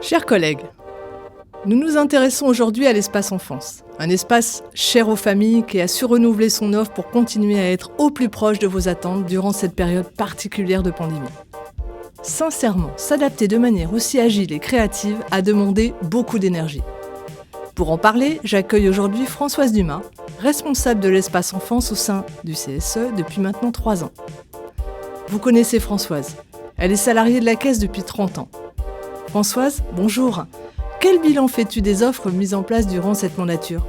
Chers collègues, nous nous intéressons aujourd'hui à l'espace enfance, un espace cher aux familles qui a su renouveler son offre pour continuer à être au plus proche de vos attentes durant cette période particulière de pandémie. Sincèrement, s'adapter de manière aussi agile et créative a demandé beaucoup d'énergie. Pour en parler, j'accueille aujourd'hui Françoise Dumas, responsable de l'espace enfance au sein du CSE depuis maintenant 3 ans. Vous connaissez Françoise, elle est salariée de la Caisse depuis 30 ans. Françoise, bonjour. Quel bilan fais-tu des offres mises en place durant cette mandature ?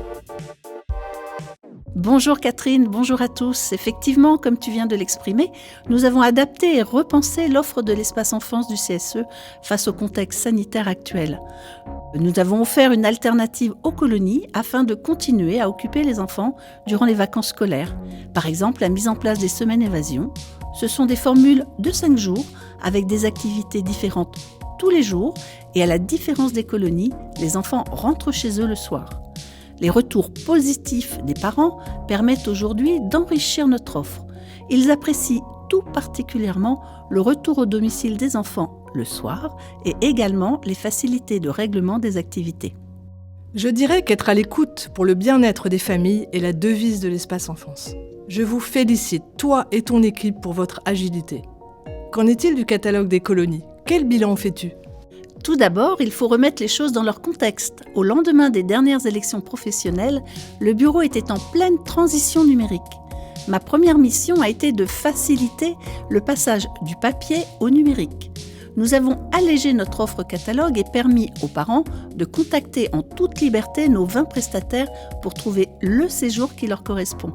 Bonjour Catherine, bonjour à tous. Effectivement, comme tu viens de l'exprimer, nous avons adapté et repensé l'offre de l'espace enfance du CSE face au contexte sanitaire actuel. Nous avons offert une alternative aux colonies afin de continuer à occuper les enfants durant les vacances scolaires. Par exemple, la mise en place des semaines évasion. Ce sont des formules de 5 jours avec des activités différentes tous les jours et à la différence des colonies, les enfants rentrent chez eux le soir. Les retours positifs des parents permettent aujourd'hui d'enrichir notre offre. Ils apprécient tout particulièrement le retour au domicile des enfants le soir et également les facilités de règlement des activités. Je dirais qu'être à l'écoute pour le bien-être des familles est la devise de l'espace enfance. Je vous félicite, toi et ton équipe, pour votre agilité. Qu'en est-il du catalogue des colonies ? Quel bilan fais-tu ? Tout d'abord, il faut remettre les choses dans leur contexte. Au lendemain des dernières élections professionnelles, le bureau était en pleine transition numérique. Ma première mission a été de faciliter le passage du papier au numérique. Nous avons allégé notre offre catalogue et permis aux parents de contacter en toute liberté nos 20 prestataires pour trouver le séjour qui leur correspond.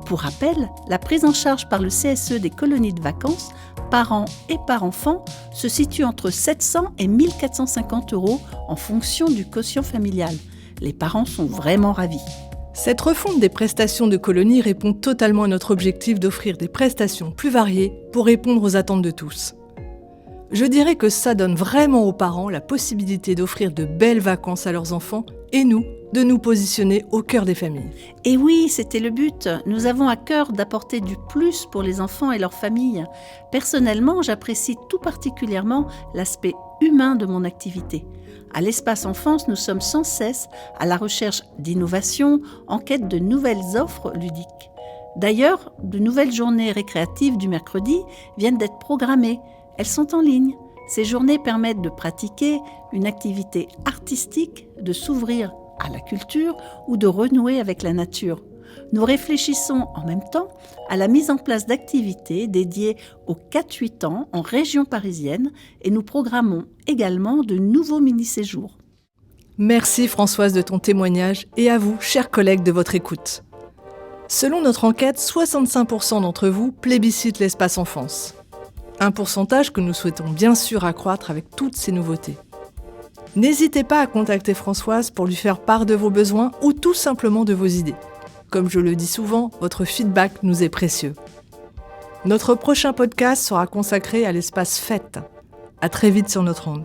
Pour rappel, la prise en charge par le CSE des colonies de vacances, parents et par enfant, se situe entre 700 et 1450 € en fonction du quotient familial. Les parents sont vraiment ravis. Cette refonte des prestations de colonies répond totalement à notre objectif d'offrir des prestations plus variées pour répondre aux attentes de tous. Je dirais que ça donne vraiment aux parents la possibilité d'offrir de belles vacances à leurs enfants et nous, de nous positionner au cœur des familles. Et oui, c'était le but. Nous avons à cœur d'apporter du plus pour les enfants et leurs familles. Personnellement, j'apprécie tout particulièrement l'aspect humain de mon activité. À l'espace enfance, nous sommes sans cesse à la recherche d'innovations, en quête de nouvelles offres ludiques. D'ailleurs, de nouvelles journées récréatives du mercredi viennent d'être programmées. Elles sont en ligne. Ces journées permettent de pratiquer une activité artistique, de s'ouvrir à la culture ou de renouer avec la nature. Nous réfléchissons en même temps à la mise en place d'activités dédiées aux 4-8 ans en région parisienne et nous programmons également de nouveaux mini-séjours. Merci Françoise de ton témoignage et à vous, chers collègues, de votre écoute. Selon notre enquête, 65% d'entre vous plébiscitent l'espace enfance. Un pourcentage que nous souhaitons bien sûr accroître avec toutes ces nouveautés. N'hésitez pas à contacter Françoise pour lui faire part de vos besoins ou tout simplement de vos idées. Comme je le dis souvent, votre feedback nous est précieux. Notre prochain podcast sera consacré à l'espace fête. À très vite sur notre onde.